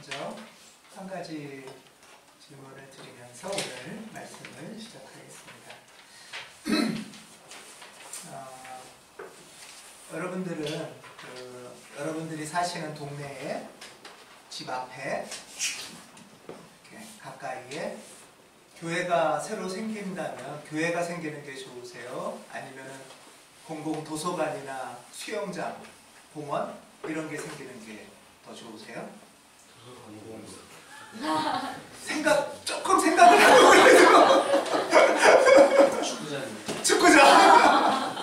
먼저 한 가지 질문을 드리면서 오늘 말씀을 시작하겠습니다. 여러분들은 여러분들이 사시는 동네에 집 앞에 이렇게 가까이에 교회가 새로 생긴다면 교회가 생기는 게 좋으세요? 아니면 공공 도서관이나 수영장, 공원 이런 게 생기는 게 더 좋으세요? 조금 생각을 하고 그래서 축구장.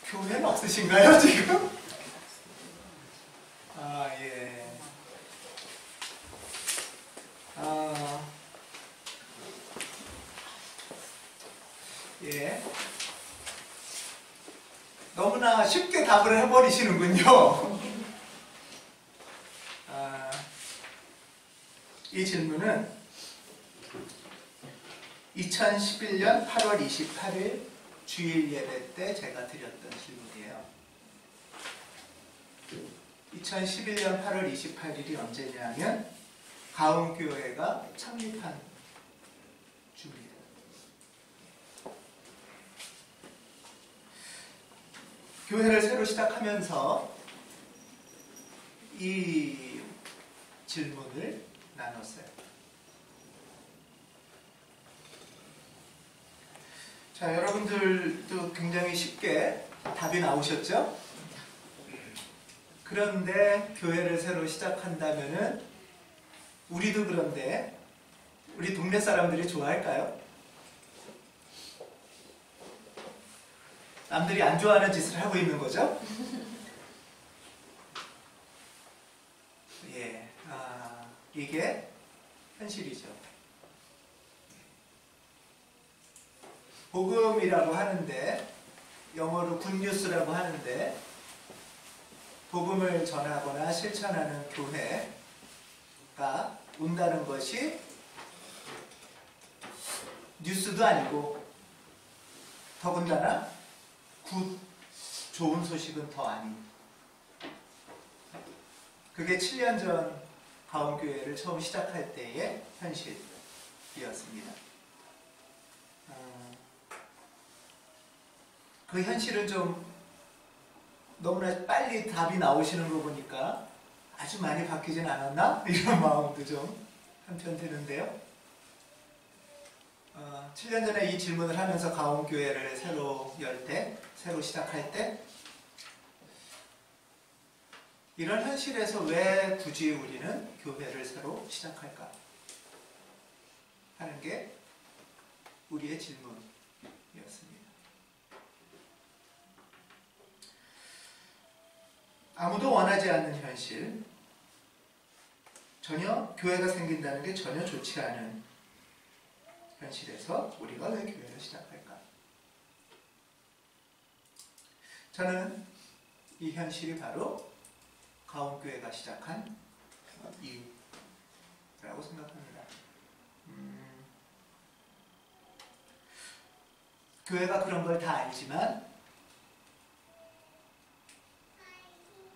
교회는 없으신가요 지금? 예. 예. 너무나 쉽게 답을 해버리시는군요. 이 질문은 2011년 8월 28일 주일 예배 때 제가 드렸던 질문이에요. 2011년 8월 28일이 언제냐면 가온교회가 창립한 주입니다. 교회를 새로 시작하면서 이 질문을 나눴어요. 자, 여러분들도 굉장히 쉽게 답이 나오셨죠? 그런데 교회를 새로 시작한다면은 우리도 그런데 우리 동네 사람들이 좋아할까요? 남들이 안 좋아하는 짓을 하고 있는 거죠? 예, 이게 현실이죠. 복음이라고 하는데, 영어로 굿뉴스라고 하는데, 복음을 전하거나 실천하는 교회가 온다는 것이 뉴스도 아니고, 더군다나 좋은 소식은 더 아닌. 그게 7년 전 가온교회를 처음 시작할 때의 현실이었습니다. 그 현실은 좀 너무나 빨리 답이 나오시는 거 보니까 아주 많이 바뀌진 않았나? 이런 마음도 좀 한편 드는데요. 7년 전에 이 질문을 하면서 가온교회를 새로 열 때, 새로 시작할 때 이런 현실에서 왜 굳이 우리는 교회를 새로 시작할까? 하는 게 우리의 질문이었습니다. 아무도 원하지 않는 현실, 전혀 교회가 생긴다는 게 전혀 좋지 않은 현실에서 우리가 왜 교회를 시작할까? 저는 이 현실이 바로 가온교회가 시작한 이유라고 생각합니다. 교회가 그런 걸 다 알지만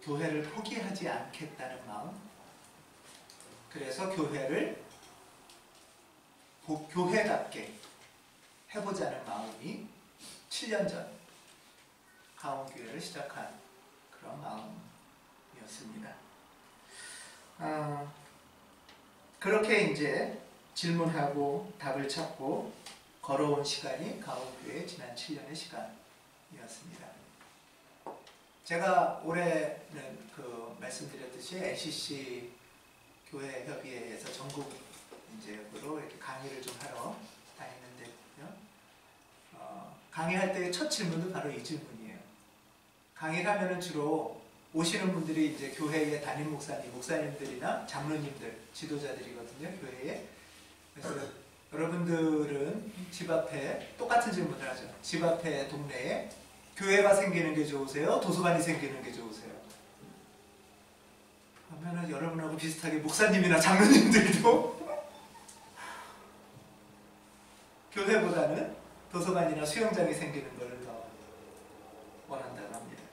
교회를 포기하지 않겠다는 마음, 그래서 교회를 교회답게 해보자는 마음이 7년 전 가온교회를 시작한 그런 마음이었습니다. 그렇게 이제 질문하고 답을 찾고 걸어온 시간이 가온교회의 지난 7년의 시간이었습니다. 제가 올해는 말씀드렸듯이 NCC 교회협의회에서 전국으로 이렇게 강의를 좀 하러 다니는데요. 강의할 때의 첫 질문은 바로 이 질문이에요. 강의를 하면은 주로 오시는 분들이 이제 교회의 담임 목사님들이나 장로님들, 지도자들이거든요, 교회에. 그래서 여러분들은 집 앞에 똑같은 질문을 하죠. 집 앞에 동네에 교회가 생기는 게 좋으세요? 도서관이 생기는 게 좋으세요? 그러면은 여러분하고 비슷하게 목사님이나 장로님들도 교회보다는 도서관이나 수영장이 생기는 것을 더 원한다고 합니다.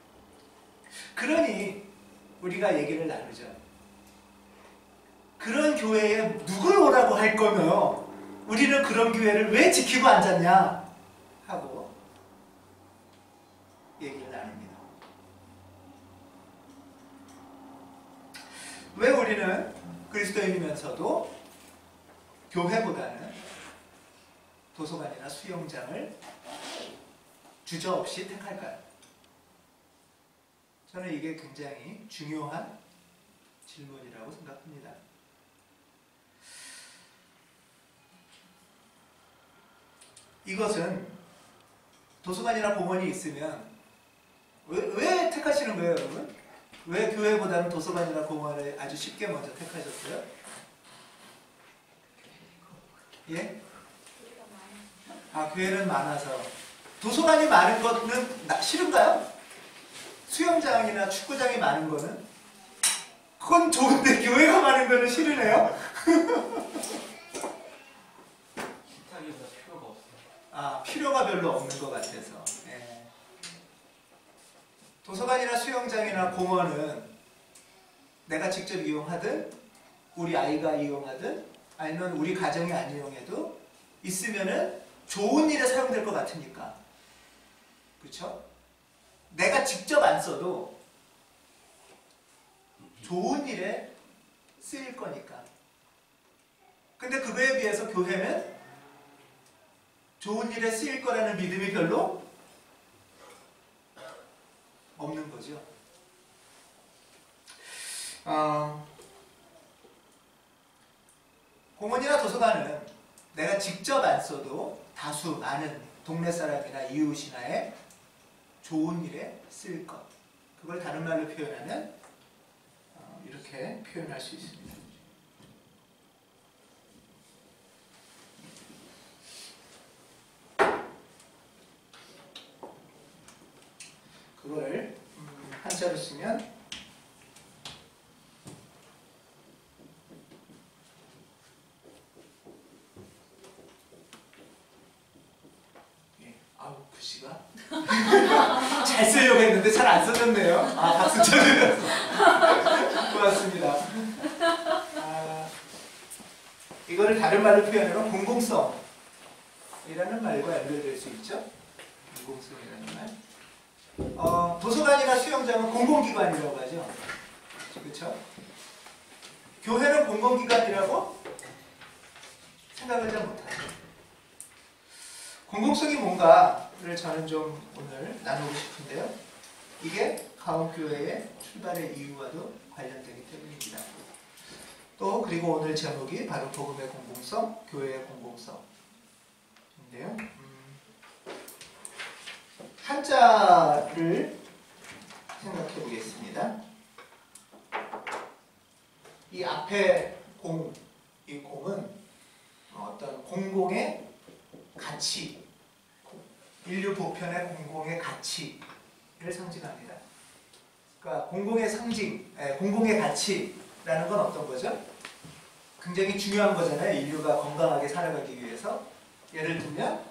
그러니 우리가 얘기를 나누죠. 그런 교회에 누굴 오라고 할 거며 우리는 그런 교회를 왜 지키고 앉았냐 하고 얘기를 나눕니다. 왜 우리는 그리스도인이면서도 교회보다는 도서관이나 수영장을 주저없이 택할까요? 저는 이게 굉장히 중요한 질문이라고 생각합니다. 이것은 도서관이나 공원이 있으면 왜 택하시는 거예요, 여러분? 왜 교회보다는 도서관이나 공원을 아주 쉽게 먼저 택하셨어요? 예? 아, 교회는 많아서. 도서관이 많은 거는 싫은가요? 수영장이나 축구장이 많은 거는? 그건 좋은데 교회가 많은 거는 싫으네요? 아, 필요가 별로 없는 것 같아서. 예. 도서관이나 수영장이나 공원은 내가 직접 이용하든 우리 아이가 이용하든 아니면 우리 가정이 안 이용해도 있으면은 좋은 일에 사용될 것 같으니까. 그렇죠? 내가 직접 안 써도 좋은 일에 쓰일 거니까. 근데 그거에 비해서 교회는 좋은 일에 쓰일 거라는 믿음이 별로 없는 거죠. 공원이나 도서관은 내가 직접 안 써도 다수 많은 동네 사람이나 이웃이나의 좋은 일에 쓰일 것. 그걸 다른 말로 표현하면 이렇게 표현할 수 있습니다. 그걸 한자로 쓰면 아우 글씨가 잘 쓰려고 했는데 잘 안 써졌네요. 아, 박수 쳐주셔서 고맙습니다. 이거를 다른 말로 표현하면 공공성이라는 말과 연결될 수 있죠. 공공성이라는 말. 도서관이나 수영장은 공공기관이라고 하죠. 그렇죠? 교회는 공공기관이라고 생각을 잘 못하죠. 공공성이 뭔가를 저는 좀 오늘 나누고 싶은데요. 이게 가온교회의 출발의 이유와도 관련되기 때문입니다. 또 그리고 오늘 제목이 바로 복음의 공공성, 교회의 공공성인데요. 한자를 생각해 보겠습니다. 이 앞에 공, 이 공은 어떤 공공의 가치, 인류 보편의 공공의 가치를 상징합니다. 그러니까 공공의 상징, 공공의 가치라는 건 어떤 거죠? 굉장히 중요한 거잖아요. 인류가 건강하게 살아가기 위해서. 예를 들면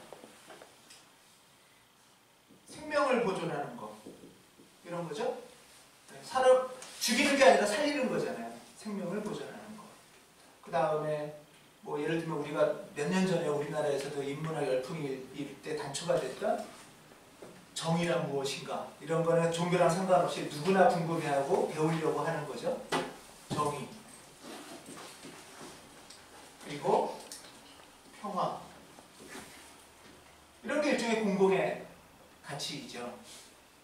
생명을 보존하는 거, 이런 거죠. 사람 죽이는 게 아니라 살리는 거잖아요. 생명을 보존하는 거. 그 다음에 뭐 예를 들면 우리가 몇 년 전에 우리나라에서도 인문학 열풍일 때 단초가 됐던 정의란 무엇인가, 이런 거는 종교랑 상관없이 누구나 궁금해하고 배우려고 하는 거죠. 정의. 그리고 평화. 이런 게 일종의 공공의 가치이죠.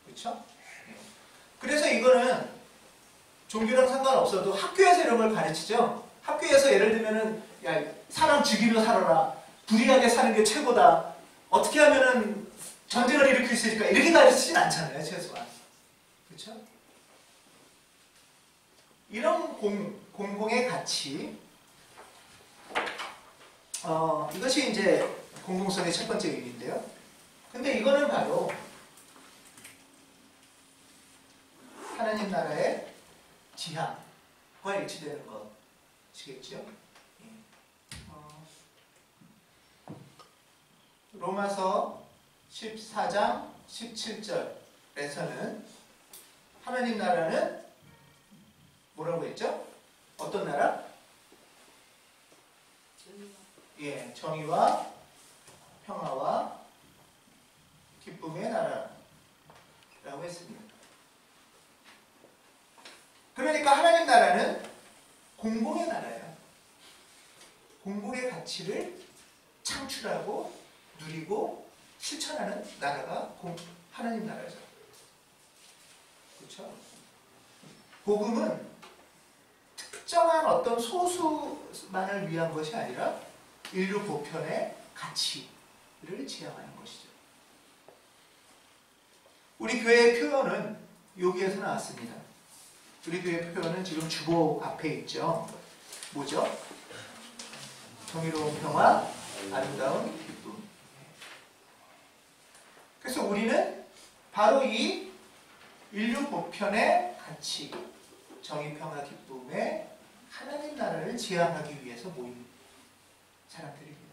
그렇죠? 그래서 이거는 종교랑 상관없어도 학교에서 이런 걸 가르치죠. 학교에서 예를 들면은 야, 사람 죽이며 살아라. 불의하게 사는 게 최고다. 어떻게 하면은 전쟁을 일으킬 수 있을까? 이렇게 가르치진 않잖아요, 최소한. 그렇죠? 이런 공공의 가치, 이것이 이제 공공성의 첫 번째 의미인데요. 근데 이거는 바로 하나님 나라의 지향과 일치되는 것이겠죠. 로마서 14장 17절에서는 하나님 나라는 뭐라고 했죠? 어떤 나라? 정의와 평화와 기쁨의 나라라고 했습니다. 그러니까 하나님 나라는 공공의 나라예요. 공공의 가치를 창출하고 누리고 실천하는 나라가 하나님 나라죠. 그렇죠? 복음은 특정한 어떤 소수만을 위한 것이 아니라 인류 보편의 가치를 지향하는 것이죠. 우리 교회의 표현은 여기에서 나왔습니다. 우리 교회 표현은 지금 주보 앞에 있죠. 뭐죠? 정의로운 평화, 아름다운 기쁨. 그래서 우리는 바로 이 인류 보편의 가치, 정의, 평화, 기쁨의 하나님 나라를 지향하기 위해서 모인 사람들입니다.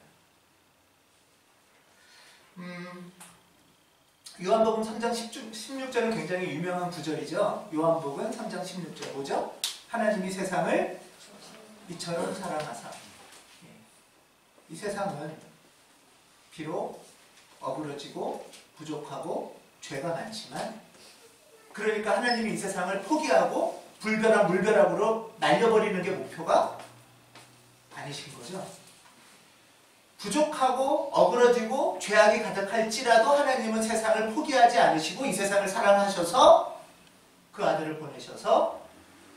요한복음 3장 16절은 굉장히 유명한 구절이죠. 요한복음 3장 16절 뭐죠? 하나님이 세상을 이처럼 사랑하사. 이 세상은 비록 어그러지고 부족하고 죄가 많지만, 그러니까 하나님이 이 세상을 포기하고 불벼락 물벼락으로 날려버리는 게 목표가 아니신 거죠. 부족하고 어그러지고 죄악이 가득할지라도 하나님은 세상을 포기하지 않으시고 이 세상을 사랑하셔서 그 아들을 보내셔서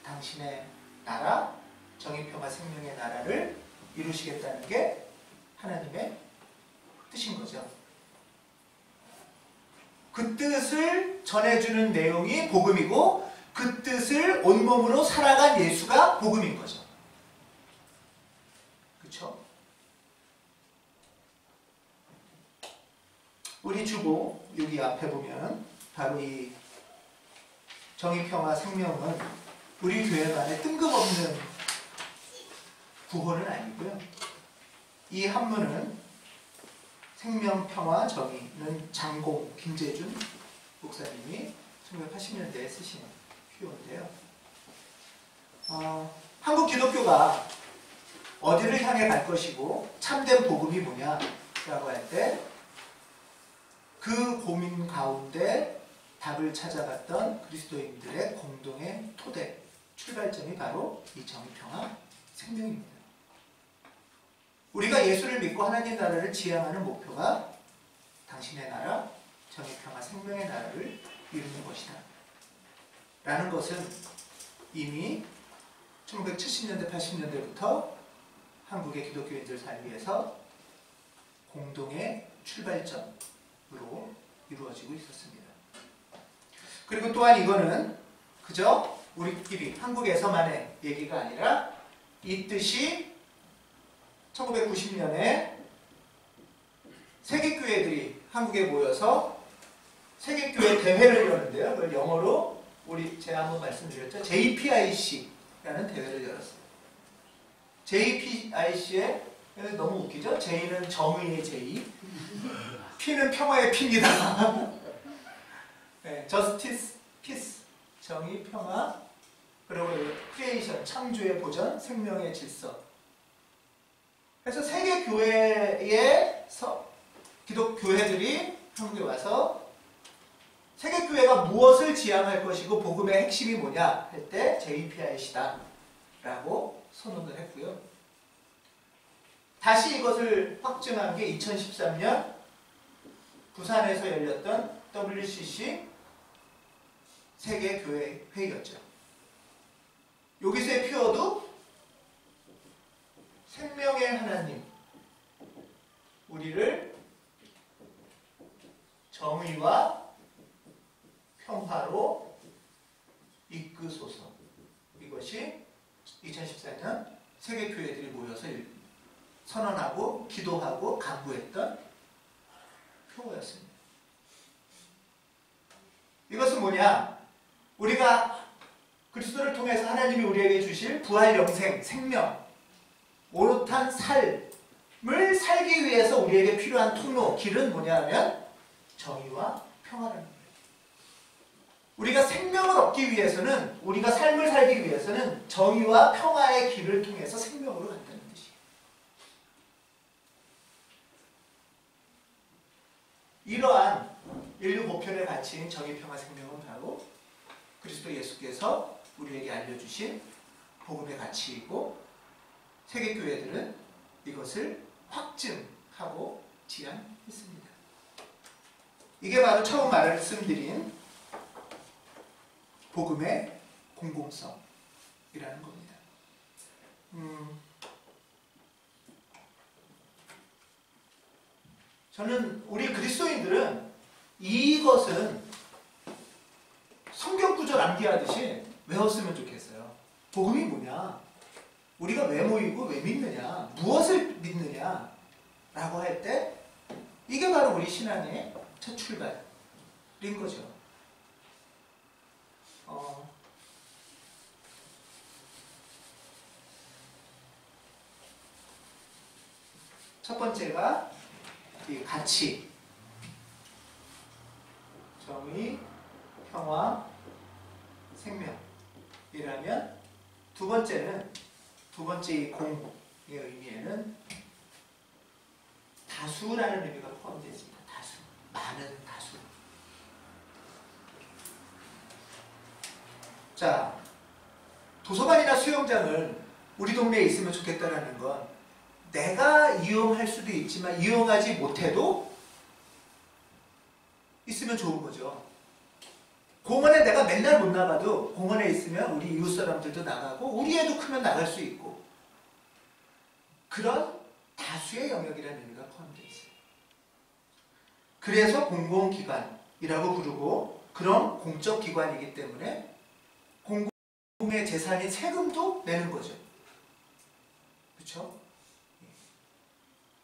당신의 나라, 정의평화 생명의 나라를 이루시겠다는 게 하나님의 뜻인 거죠. 그 뜻을 전해주는 내용이 복음이고 그 뜻을 온몸으로 살아간 예수가 복음인 거죠. 그렇죠? 우리 주보 여기 앞에 보면 바로 이 정의평화 생명은 우리 교회만의 뜬금없는 구호는 아니고요. 이 한문은 생명, 평화, 정의는 장공 김재준 목사님이 1980년대에 쓰신 표현인데요. 한국 기독교가 어디를 향해 갈 것이고 참된 복음이 뭐냐라고 할 때 그 고민 가운데 답을 찾아갔던 그리스도인들의 공동의 토대, 출발점이 바로 이 정의평화 생명입니다. 우리가 예수를 믿고 하나님 나라를 지향하는 목표가 당신의 나라, 정의평화 생명의 나라를 이루는 것이다 라는 것은 이미 1970년대, 80년대부터 한국의 기독교인들 사이에서 공동의 출발점으로 이루어지고 있었습니다. 그리고 또한 이거는 그저 우리끼리 한국에서만의 얘기가 아니라 이 뜻이 1990년에 세계교회들이 한국에 모여서 세계교회 대회를 여는데요. 그걸 영어로 제가 한번 말씀드렸죠. JPIC라는 대회를 열었어요. JPIC에 너무 웃기죠? J는 정의의 J, P는 평화의 P입니다. 네, Justice, Peace, 정의, 평화, 그리고 Creation, 창조의 보전, 생명의 질서. 그래서 세계 교회의 기독 교회들이 한국에 와서 세계 교회가 무엇을 지향할 것이고 복음의 핵심이 뭐냐 할 때 JPIC다라고 선언을 했고요. 다시 이것을 확증한 게 2013년 부산에서 열렸던 WCC 세계 교회 회의였죠. 여기서의 표어도 생명의 하나님, 우리를 정의와 평화로 이끄소서. 이것이 2014년 세계교회들이 모여서 선언하고 기도하고 간구했던 표어였습니다. 이것은 뭐냐? 우리가 그리스도를 통해서 하나님이 우리에게 주실 부활 영생, 생명, 오롯한 삶을 살기 위해서 우리에게 필요한 통로, 길은 뭐냐 하면 정의와 평화라는 거예요. 우리가 생명을 얻기 위해서는, 우리가 삶을 살기 위해서는 정의와 평화의 길을 통해서 생명으로 간다는 뜻이에요. 이러한 인류 보편의 가치인 정의, 평화, 생명은 바로 그리스도 예수께서 우리에게 알려주신 복음의 가치이고 세계교회들은 이것을 확증하고 지향했습니다. 이게 바로 처음 말씀드린 복음의 공공성이라는 겁니다. 저는 우리 그리스도인들은 이것은 성경 구절 암기하듯이 외웠으면 좋겠어요. 복음이 뭐냐? 우리가 왜 모이고 왜 믿느냐? 무엇을 믿느냐? 라고 할 때 이게 바로 우리 신앙의 첫 출발인 거죠. 첫 번째가 이 가치, 정의, 평화, 생명이라면 두 번째 이 공의 의미에는 다수라는 의미가 포함되어 있습니다. 다수, 많은 다수. 자, 도서관이나 수영장을 우리 동네에 있으면 좋겠다라는 건 내가 이용할 수도 있지만 이용하지 못해도 있으면 좋은 거죠. 공원에 내가 맨날 못 나가도 공원에 있으면 우리 이웃 사람들도 나가고 우리 애도 크면 나갈 수 있고 그런 다수의 영역이라는 의미가 포함되어 있어요. 그래서 공공기관이라고 부르고 그런 공적 기관이기 때문에 공공의 재산인 세금도 내는 거죠. 그렇죠?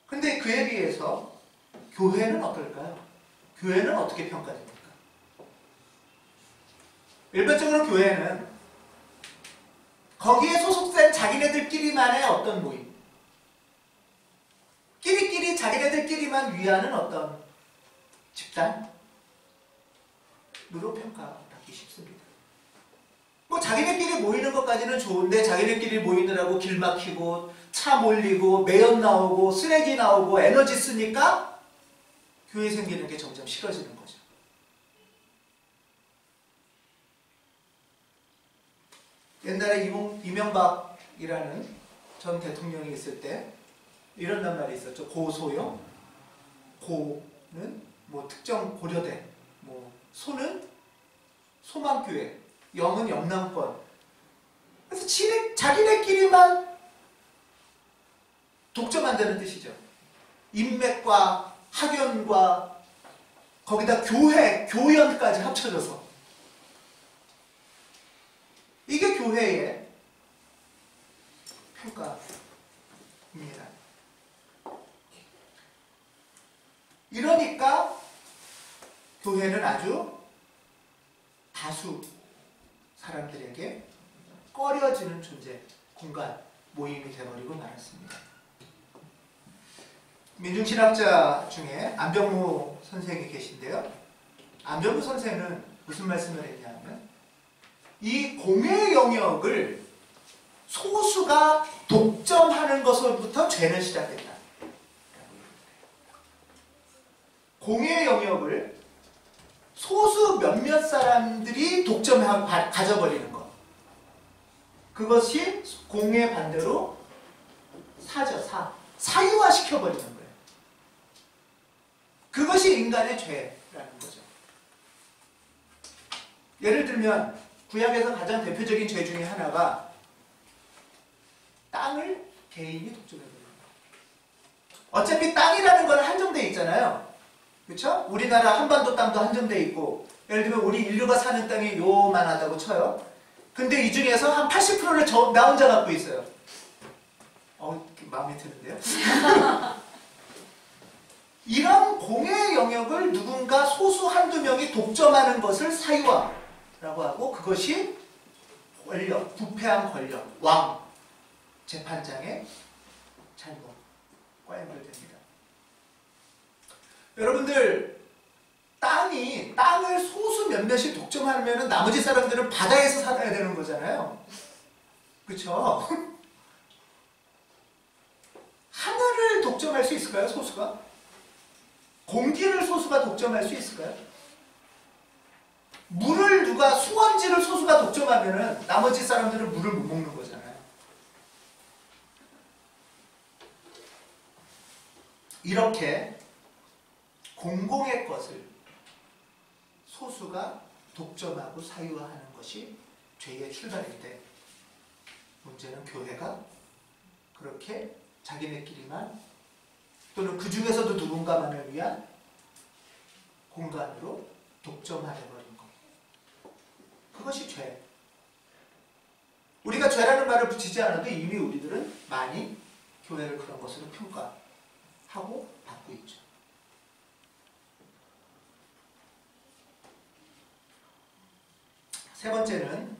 근데 그에 비해서 교회는 어떨까요? 교회는 어떻게 평가됩니까? 일반적으로 교회는 거기에 소속된 자기네들끼리만의 어떤 모임, 끼리끼리 자기네들끼리만 위하는 어떤 집단으로 평가받기 쉽습니다. 뭐 자기네끼리 모이는 것까지는 좋은데 자기네끼리 모이느라고 길 막히고 차 몰리고 매연 나오고 쓰레기 나오고 에너지 쓰니까 교회 생기는 게 점점 싫어지는 거죠. 옛날에 이명박이라는 전 대통령이 있을 때 이런 말이 있었죠. 고소영, 고는 뭐 특정 고려대, 뭐 소는 소망교회, 영은 영남권. 그래서 자기네끼리만 독점한다는 뜻이죠. 인맥과 학연과 거기다 교회, 교연까지 합쳐져서 이게 교회의 평가입니다. 이러니까 교회는 아주 다수 사람들에게 꺼려지는 존재, 공간, 모임이 되어버리고 말았습니다. 민중신학자 중에 안병무 선생이 계신데요. 안병무 선생은 무슨 말씀을 했냐면 이 공의 영역을 소수가 독점하는 것으로부터 죄는 시작된다. 공의 영역을 소수 몇몇 사람들이 독점하고 가져버리는 것. 그것이 공의 반대로 사죠, 사유화 시켜버리는 거예요. 그것이 인간의 죄라는 거죠. 예를 들면 구약에서 가장 대표적인 죄 중에 하나가 땅을 개인이 독점해버리는 거예요. 어차피 땅이라는 건 한정되어 있잖아요. 그렇죠? 우리나라 한반도 땅도 한정되어 있고 예를 들면 우리 인류가 사는 땅이 요만하다고 쳐요. 근데 이 중에서 한 80%를 나 혼자 갖고 있어요. 마음에 드는데요? 이런 공의 영역을 누군가 소수 한두 명이 독점하는 것을 사유화라고 하고 그것이 권력, 부패한 권력, 왕, 재판장의 잘못과 연결됩니다. 여러분들 땅을 소수 몇몇이 독점하면 나머지 사람들은 바다에서 살아야 되는 거잖아요. 그렇죠? 하늘을 독점할 수 있을까요? 소수가? 공기를 소수가 독점할 수 있을까요? 물을 누가 수원지를 소수가 독점하면은 나머지 사람들은 물을 못 먹는 거잖아요. 이렇게 공공의 것을 소수가 독점하고 사유화하는 것이 죄의 출발인데, 문제는 교회가 그렇게 자기네끼리만 또는 그 중에서도 누군가만을 위한 공간으로 독점해버린 것. 그것이 죄. 우리가 죄라는 말을 붙이지 않아도 이미 우리들은 많이 교회를 그런 것으로 평가하고 받고 있죠. 세 번째는,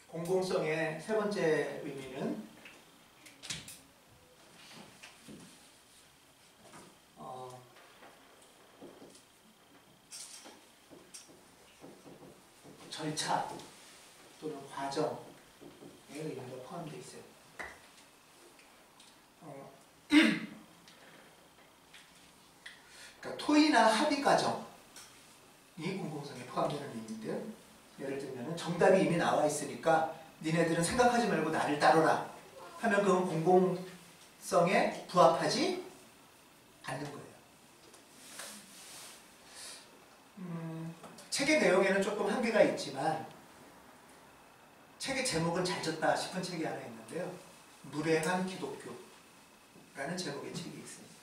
공공성의 세 번째 의미는 절차 또는 과정의 의미가 포함되어 있어요. 그러니까 토의나 합의 과정이 공공성에 포함되는 의미인데요. 예를 들면 정답이 이미 나와 있으니까 니네들은 생각하지 말고 나를 따르라 하면 그건 공공성에 부합하지 않는 거예요. 책의 내용에는 조금 한계가 있지만 책의 제목은 잘 졌다 싶은 책이 하나 있는데요. 무례한 기독교라는 제목의 책이 있습니다.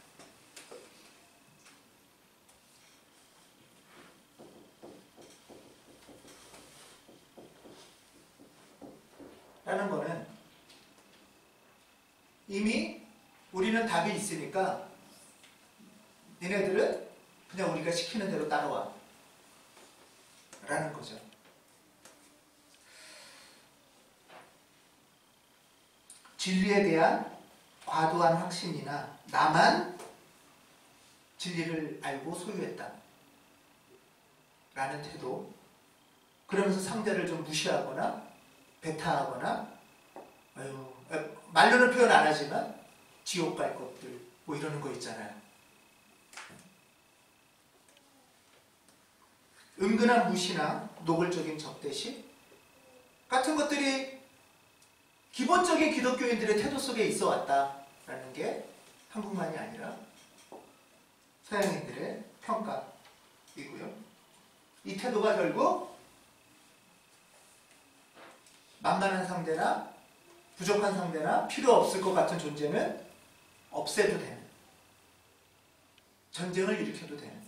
라는 거는 이미 우리는 답이 있으니까 니네들은 그냥 우리가 시키는 대로 따라와 라는 거죠. 진리에 대한 과도한 확신이나 나만 진리를 알고 소유했다 라는 태도, 그러면서 상대를 좀 무시하거나 배타하거나, 말로는 표현 안 하지만 지옥 갈 것들 뭐 이러는 거 있잖아요. 은근한 무시나 노골적인 적대심 같은 것들이 기본적인 기독교인들의 태도 속에 있어 왔다라는 게 한국만이 아니라 서양인들의 평가이고요. 이 태도가 결국 만만한 상대나 부족한 상대나 필요 없을 것 같은 존재는 없애도 되는, 전쟁을 일으켜도 되는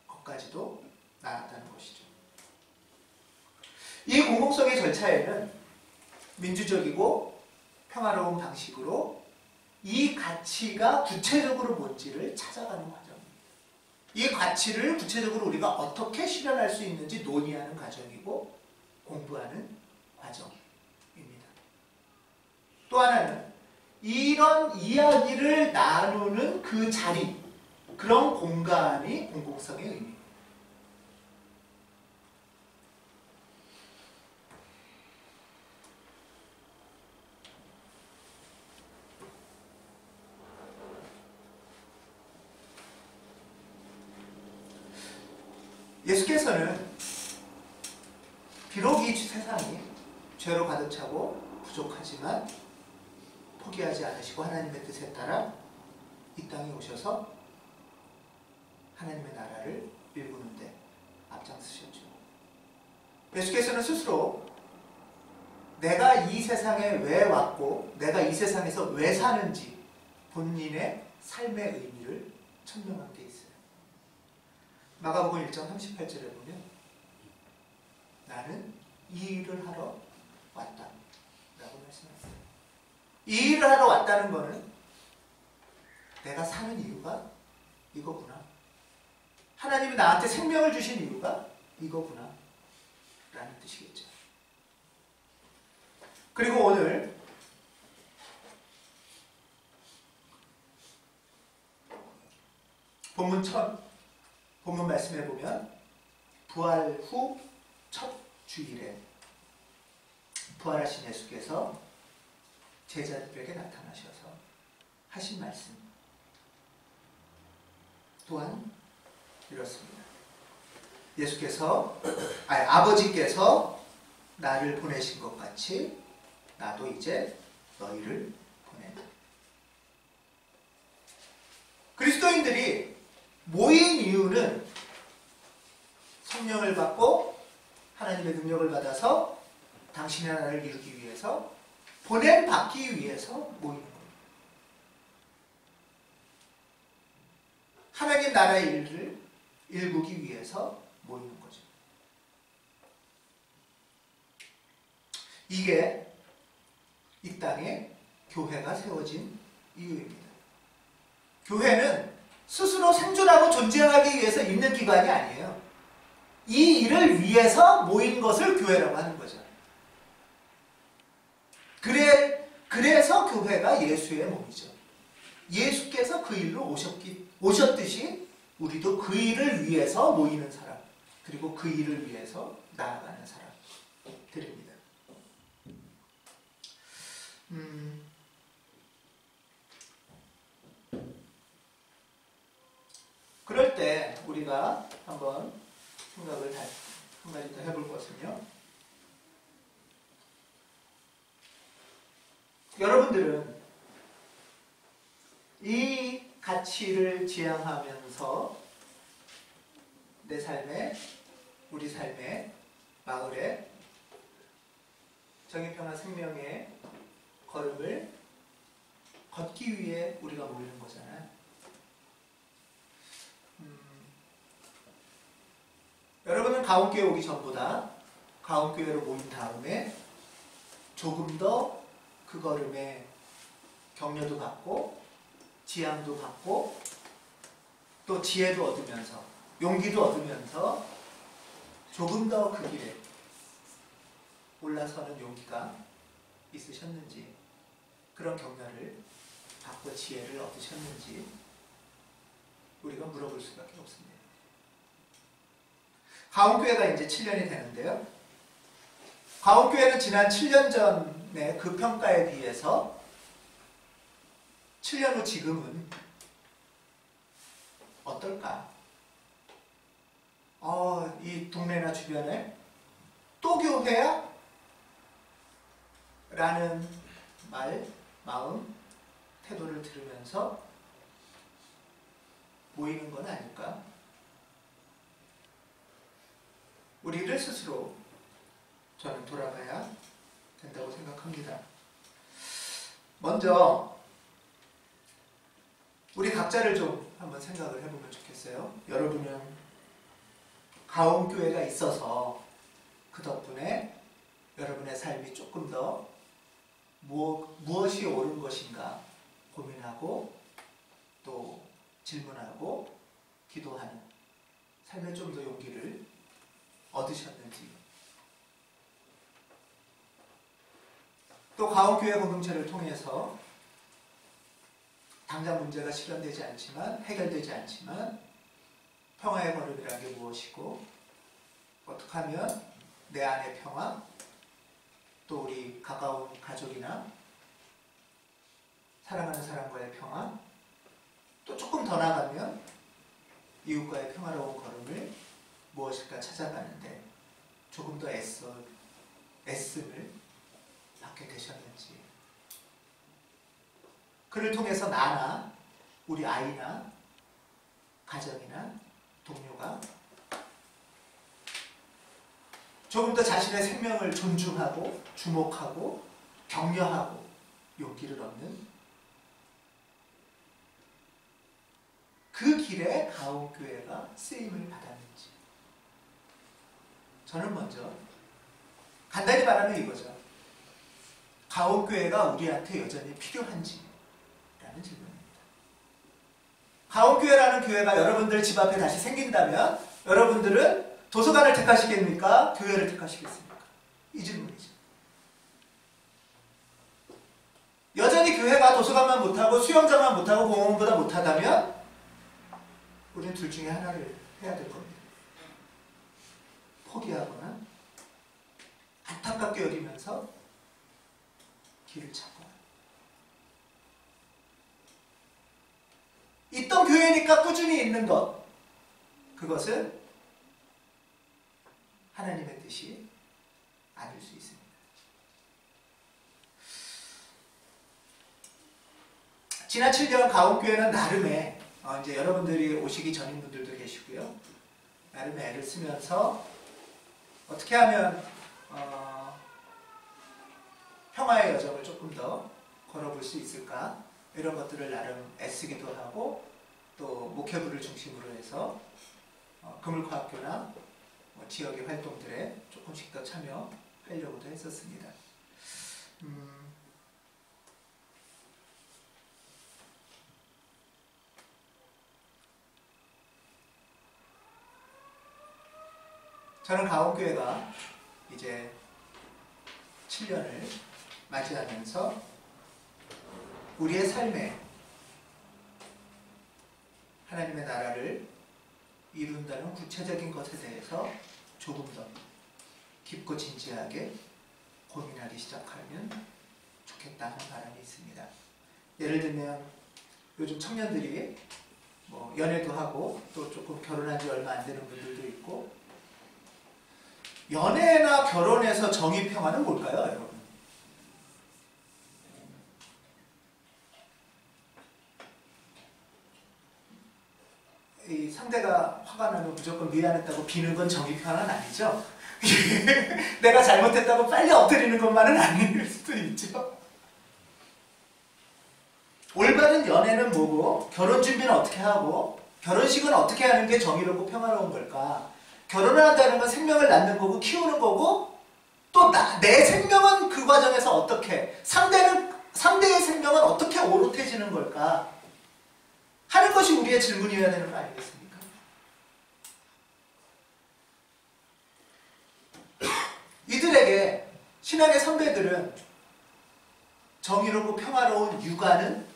것까지도 나았다는 것이죠. 이 공공성의 절차에는 민주적이고 평화로운 방식으로 이 가치가 구체적으로 뭔지를 찾아가는 과정입니다. 이 가치를 구체적으로 우리가 어떻게 실현할 수 있는지 논의하는 과정이고 공부하는 과정입니다. 또 하나는 이런 이야기를 나누는 그 자리, 그런 공간이 공공성의 의미입니다. 예수께서는 비록 이 세상이 죄로 가득 차고 부족하지만 포기하지 않으시고 하나님의 뜻에 따라 이 땅에 오셔서 하나님의 나라를 일구는데 앞장서셨죠. 예수께서는 스스로 내가 이 세상에 왜 왔고 내가 이 세상에서 왜 사는지 본인의 삶의 의미를 천명한 게 있어요. 마가복음 1장 38절에 보면 나는 이 일을 하러 왔다 라고 말씀하셨어요. 이 일을 하러 왔다는 것은 내가 사는 이유가 이거구나, 하나님이 나한테 생명을 주신 이유가 이거구나 라는 뜻이겠죠. 그리고 오늘 본문 말씀에 보면 부활 후 첫 주일에 부활하신 예수께서 제자들에게 나타나셔서 하신 말씀, 또한 이렇습니다. 아버지께서 나를 보내신 것 같이 나도 이제 너희를 보낸다. 그리스도인들이 모인 이유는 성령을 받고 하나님의 능력을 받아서 당신의 나라를 이루기 위해서, 보냄받기 위해서 모이는 겁니다. 하나님 나라의 일을 일구기 위해서 모이는 거죠. 이게 이 땅에 교회가 세워진 이유입니다. 교회는 스스로 생존하고 존재하기 위해서 있는 기관이 아니에요. 이 일을 위해서 모인 것을 교회라고 하는 거죠. 그래서 교회가 예수의 몸이죠. 예수께서 그 일로 오셨듯이 우리도 그 일을 위해서 모이는 사람, 그리고 그 일을 위해서 나아가는 사람들입니다. 그럴 때 우리가 한번 생각을 한 가지 더 해볼 것은요, 여러분들은 이 가치를 지향하면서 내 삶에, 우리 삶에, 마을에 정의평화 생명의 걸음을 걷기 위해 우리가 모이는 거잖아요. 여러분은 가온교회 오기 전보다 가온교회로 모인 다음에 조금 더 그 걸음에 격려도 받고 지향도 받고 또 지혜도 얻으면서 용기도 얻으면서 조금 더 그 길에 올라서는 용기가 있으셨는지, 그런 격려를 받고 지혜를 얻으셨는지 우리가 물어볼 수밖에 없습니다. 가온교회가 이제 7년이 되는데요. 가온교회는 지난 7년 전의 그 평가에 비해서 7년 후 지금은 어떨까? 이 동네나 주변에 또 교회야? 라는 마음, 태도를 들으면서 모이는 건 아닐까? 우리를 스스로 저는 돌아봐야 된다고 생각합니다. 먼저 우리 각자를 좀 한번 생각을 해보면 좋겠어요. 여러분은 가온교회가 있어서 그 덕분에 여러분의 삶이 조금 더 무엇이 옳은 것인가 고민하고 또 질문하고 기도하는 삶에 좀 더 용기를 얻으셨는지, 또 가온교회 공동체를 통해서 당장 문제가 실현되지 않지만, 해결되지 않지만 평화의 걸음이라는 게 무엇이고, 어떻게 하면 내 안의 평화, 또 우리 가까운 가족이나 사랑하는 사람과의 평화, 또 조금 더 나가면 이웃과의 평화로운 걸음을 무엇일까 찾아가는데 조금 더 애씀을 받게 되셨는지, 그를 통해서 나나 우리 아이나 가정이나 동료가 조금 더 자신의 생명을 존중하고 주목하고 격려하고 용기를 얻는 그 길에 가온교회가 쓰임을 받았는지, 저는 먼저 간단히 말하면 이거죠. 가온교회가 우리한테 여전히 필요한지 라는 질문입니다. 가온교회라는 교회가 여러분들 집 앞에 다시 생긴다면 여러분들은 도서관을 택하시겠습니까? 교회를 택하시겠습니까? 이 질문이죠. 여전히 교회가 도서관만 못하고 수영장만 못하고 공원보다 못하다면 우리는 둘 중에 하나를 해야 될 겁니다. 포기하거나 안타깝게 여기면서 길을 찾거나. 있던 교회니까 꾸준히 있는 것, 그것은 하나님의 뜻이 아닐 수 있습니다. 지난 7년 가온교회는 나름의 이제 여러분들이 오시기 전인 분들도 계시고요. 나름의 애를 쓰면서 어떻게 하면 평화의 여정을 조금 더 걸어볼 수 있을까, 이런 것들을 나름 애쓰기도 하고, 또 목회부를 중심으로 해서 금을과학교나 지역의 활동들에 조금씩 더 참여하려고도 했었습니다. 저는 가온교회가 이제 7년을 맞이하면서 우리의 삶에 하나님의 나라를 이룬다는 구체적인 것에 대해서 조금 더 깊고 진지하게 고민하기 시작하면 좋겠다는 바람이 있습니다. 예를 들면 요즘 청년들이 뭐 연애도 하고 또 조금 결혼한 지 얼마 안 되는 분들도 있고, 연애나 결혼에서 정의평화는 뭘까요, 여러분? 이 상대가 화가 나면 무조건 미안했다고 비는 건 정의평화는 아니죠? 내가 잘못했다고 빨리 엎드리는 것만은 아닐 수도 있죠. 올바른 연애는 뭐고, 결혼 준비는 어떻게 하고, 결혼식은 어떻게 하는 게 정의롭고 평화로운 걸까? 결혼을 한다는 건 생명을 낳는 거고 키우는 거고, 또 내 생명은 그 과정에서 어떻게, 상대의 생명은 어떻게 오롯해지는 걸까 하는 것이 우리의 질문이어야 되는 거 아니겠습니까? 이들에게 신앙의 선배들은 정의롭고 평화로운 육아는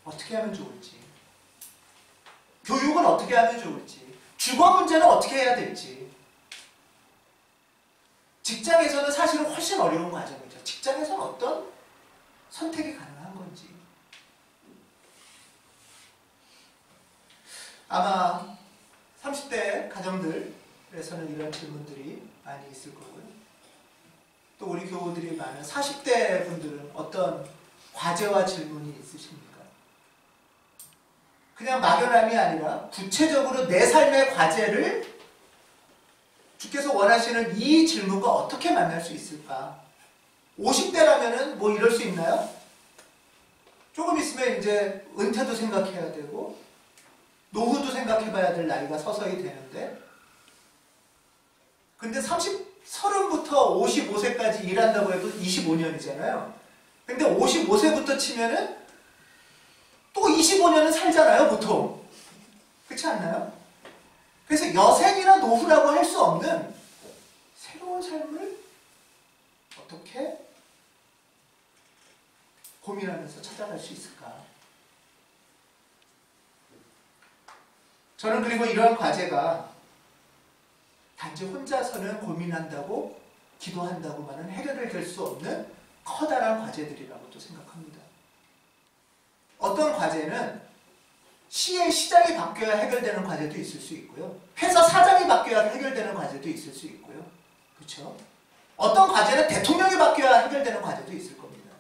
어떻게 하면 좋을지, 교육은 어떻게 하면 좋을지, 주거 문제는 어떻게 해야 될지, 직장에서는 사실은 훨씬 어려운 과정이죠. 직장에서는 어떤 선택이 가능한 건지. 아마 30대 가정들에서는 이런 질문들이 많이 있을 거고요. 또 우리 교우들이 많은 40대 분들은 어떤 과제와 질문이 있으십니까? 그냥 막연함이 아니라 구체적으로 내 삶의 과제를 주께서 원하시는 이 질문과 어떻게 만날 수 있을까? 50대라면은 뭐 이럴 수 있나요? 조금 있으면 이제 은퇴도 생각해야 되고 노후도 생각해봐야 될 나이가 서서히 되는데, 근데 30부터 55세까지 일한다고 해도 25년이잖아요. 근데 55세부터 치면은 또 25년은 살잖아요, 보통. 그렇지 않나요? 그래서 여생이나 노후라고 할 수 없는 새로운 삶을 어떻게 고민하면서 찾아갈 수 있을까? 저는 그리고 이러한 과제가 단지 혼자서는 고민한다고 기도한다고만은 해결이 될 수 없는 커다란 과제들이라고도 생각합니다. 어떤 과제는 시의 시장이 바뀌어야 해결되는 과제도 있을 수 있고요. 회사 사장이 바뀌어야 해결되는 과제도 있을 수 있고요. 그렇죠? 어떤 과제는 대통령이 바뀌어야 해결되는 과제도 있을 겁니다.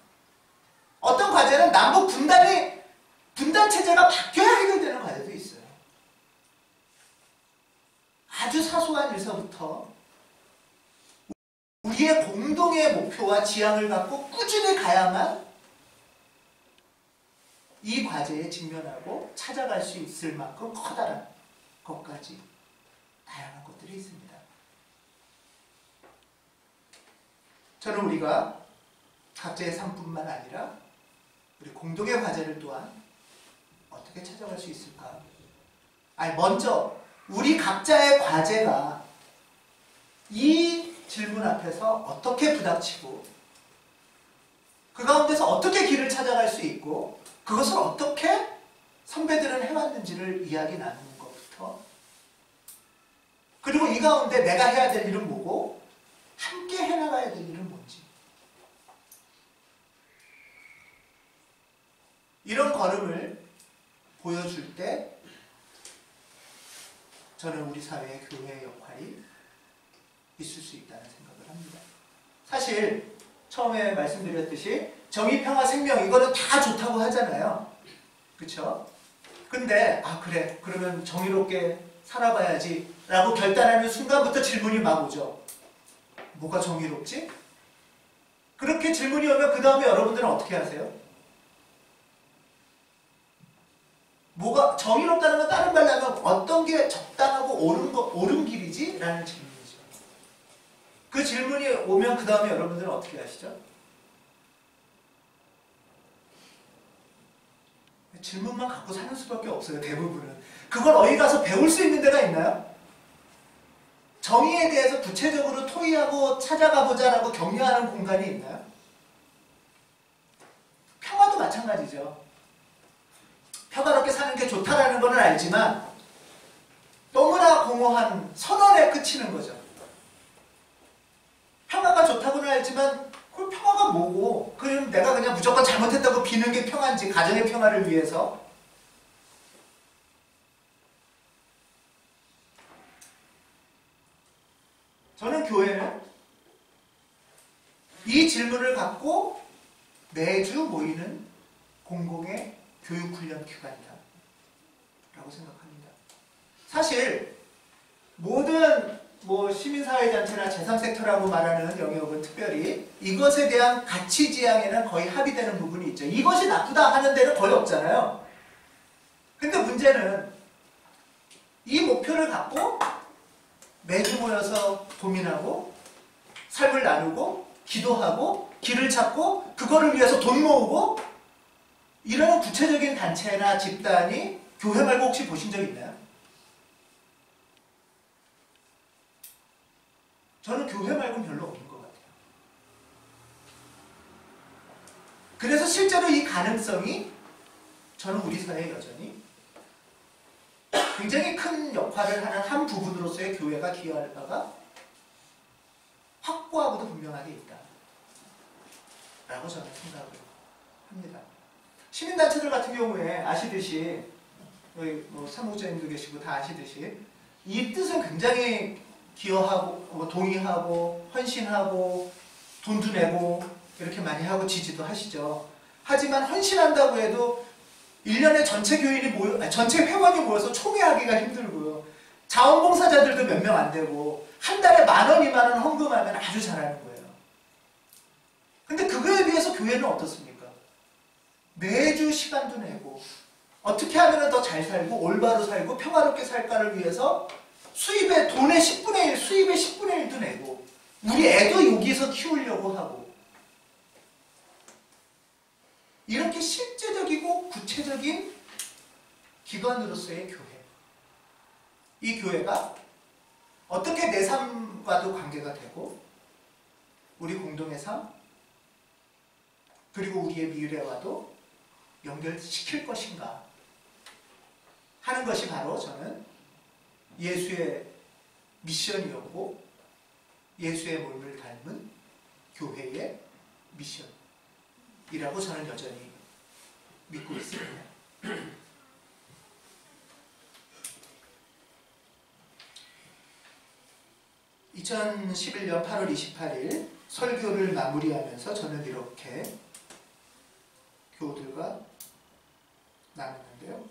어떤 과제는 남북 분단 체제가 바뀌어야 해결되는 과제도 있어요. 아주 사소한 일서부터 우리의 공동의 목표와 지향을 갖고 꾸준히 가야만 이 과제에 직면하고 찾아갈 수 있을 만큼 커다란 것까지 다양한 것들이 있습니다. 저는 우리가 각자의 삶뿐만 아니라 우리 공동의 과제를 또한 어떻게 찾아갈 수 있을까? 먼저 우리 각자의 과제가 이 질문 앞에서 어떻게 부닥치고 그 가운데서 어떻게 길을 찾아갈 수 있고 그것을 어떻게 선배들은 해왔는지를 이야기 나누는 것부터, 그리고 이 가운데 내가 해야 될 일은 뭐고 함께 해나가야 될 일은 뭔지, 이런 걸음을 보여줄 때 저는 우리 사회의 교회의 역할이 있을 수 있다는 생각을 합니다. 사실 처음에 말씀드렸듯이 정의, 평화, 생명 이거는 다 좋다고 하잖아요. 그렇죠? 근데 그래 그러면 정의롭게 살아봐야지 라고 결단하는 순간부터 질문이 막 오죠. 뭐가 정의롭지? 그렇게 질문이 오면 그 다음에 여러분들은 어떻게 하세요? 뭐가 정의롭다는 건 다른 말로 하면 어떤 게 적당하고 옳은 길이지? 라는 질문이죠. 그 질문이 오면 그 다음에 여러분들은 어떻게 하시죠? 질문만 갖고 사는 수밖에 없어요. 대부분은. 그걸 어디 가서 배울 수 있는 데가 있나요? 정의에 대해서 구체적으로 토의하고 찾아가 보자라고 격려하는 공간이 있나요? 평화도 마찬가지죠. 평화롭게 사는 게 좋다라는 건 알지만 너무나 공허한 선언에 그치는 거죠. 평화가 좋다고는 알지만 그 평화가 뭐고 그럼 내가 그냥 무조건 잘못했다고 비는 게 평화인지 가정의 평화를 위해서 저는 교회는 이 질문을 갖고 매주 모이는 공공의 교육훈련 기관이다 라고 생각합니다. 사실 모든 시민사회단체나 제3섹터라고 말하는 영역은 특별히 이것에 대한 가치지향에는 거의 합의되는 부분이 있죠. 이것이 나쁘다 하는 데는 거의 없잖아요. 근데 문제는 이 목표를 갖고 매주 모여서 고민하고 삶을 나누고 기도하고 길을 찾고 그거를 위해서 돈 모으고 이런 구체적인 단체나 집단이 교회 말고 혹시 보신 적 있나요? 저는 교회 말고는 별로 없는 것 같아요. 그래서 실제로 이 가능성이 저는 우리 사회에 여전히 굉장히 큰 역할을 하는 한 부분으로서의 교회가 기여할 바가 확고하고도 분명하게 있다 라고 저는 생각을 합니다. 시민단체들 같은 경우에 아시듯이 여기 사무국장님도 계시고 다 아시듯이 이 뜻은 굉장히 기여하고 동의하고 헌신하고 돈도 내고 이렇게 많이 하고 지지도 하시죠. 하지만 헌신한다고 해도 1년에 전체 회원이 모여서 총회하기가 힘들고요. 자원봉사자들도 몇 명 안 되고 한 달에 10,000원, 20,000원 헌금하면 아주 잘하는 거예요. 근데 그거에 비해서 교회는 어떻습니까? 매주 시간도 내고 어떻게 하면 더 잘 살고 올바로 살고 평화롭게 살까를 위해서 돈의 10분의 1, 수입의 10분의 1도 내고 우리 애도 여기서 키우려고 하고 이렇게 실제적이고 구체적인 기관으로서의 교회. 이 교회가 어떻게 내 삶과도 관계가 되고 우리 공동의 삶 그리고 우리의 미래와도 연결시킬 것인가 하는 것이 바로 저는 예수의 미션이었고 예수의 몸을 닮은 교회의 미션이라고 저는 여전히 믿고 있습니다. 2011년 8월 28일 설교를 마무리하면서 저는 이렇게 교우들과 나눴는데요.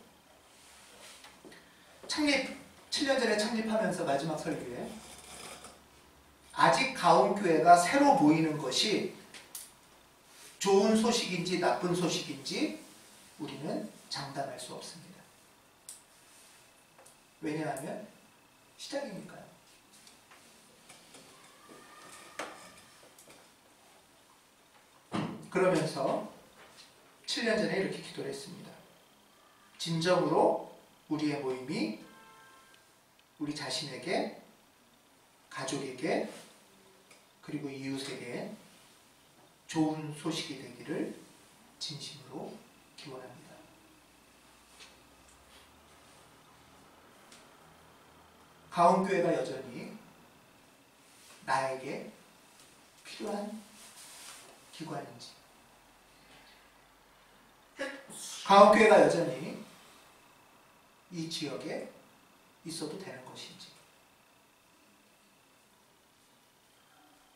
7년 전에 창립하면서 마지막 설교에 아직 가온교회가 새로 모이는 것이 좋은 소식인지 나쁜 소식인지 우리는 장담할 수 없습니다. 왜냐하면 시작이니까요. 그러면서 7년 전에 이렇게 기도를 했습니다. 진정으로 우리의 모임이 우리 자신에게, 가족에게, 그리고 이웃에게 좋은 소식이 되기를 진심으로 기원합니다. 가온교회가 여전히 나에게 필요한 기관인지, 가온교회가 여전히 이 지역에 있어도 되는 것이지.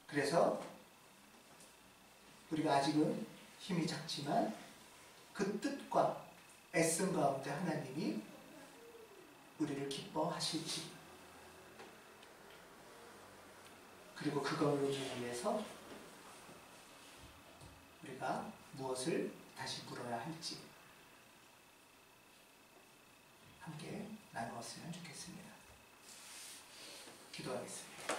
그래서 우리가 아직은 힘이 작지만 그 뜻과 애씀 가운데 하나님이 우리를 기뻐하실지, 그리고 그걸로 위해서 우리가 무엇을 다시 물어야 할지 함께 나누었으면 좋겠습니다. 기도하겠습니다.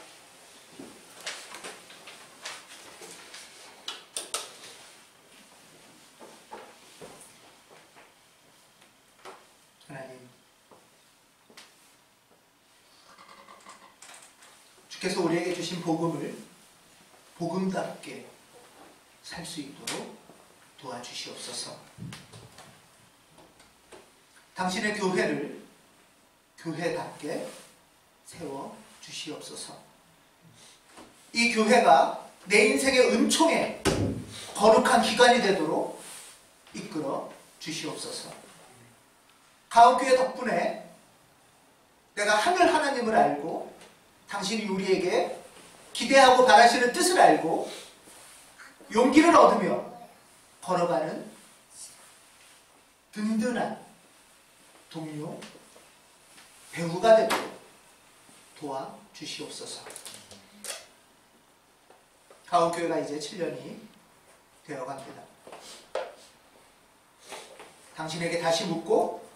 하나님, 주께서 우리에게 주신 복음을 복음답게 살 수 있도록 도와주시옵소서. 당신의 교회를 교회답게 세워주시옵소서. 이 교회가 내 인생의 은총의 거룩한 기관이 되도록 이끌어 주시옵소서. 가옥교회 덕분에 내가 하늘 하나님을 알고 당신이 우리에게 기대하고 바라시는 뜻을 알고 용기를 얻으며 걸어가는 든든한 동료, 배우가 되도록 도와주시옵소서. 가옥교회가 이제 7년이 되어갑니다. 당신에게 다시 묻고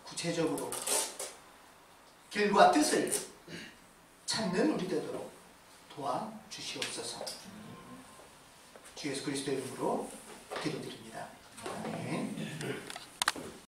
구체적으로 길과 뜻을 찾는 우리 되도록 도와주시옵소서. 주 예수 그리스도의 이름으로 기도드립니다.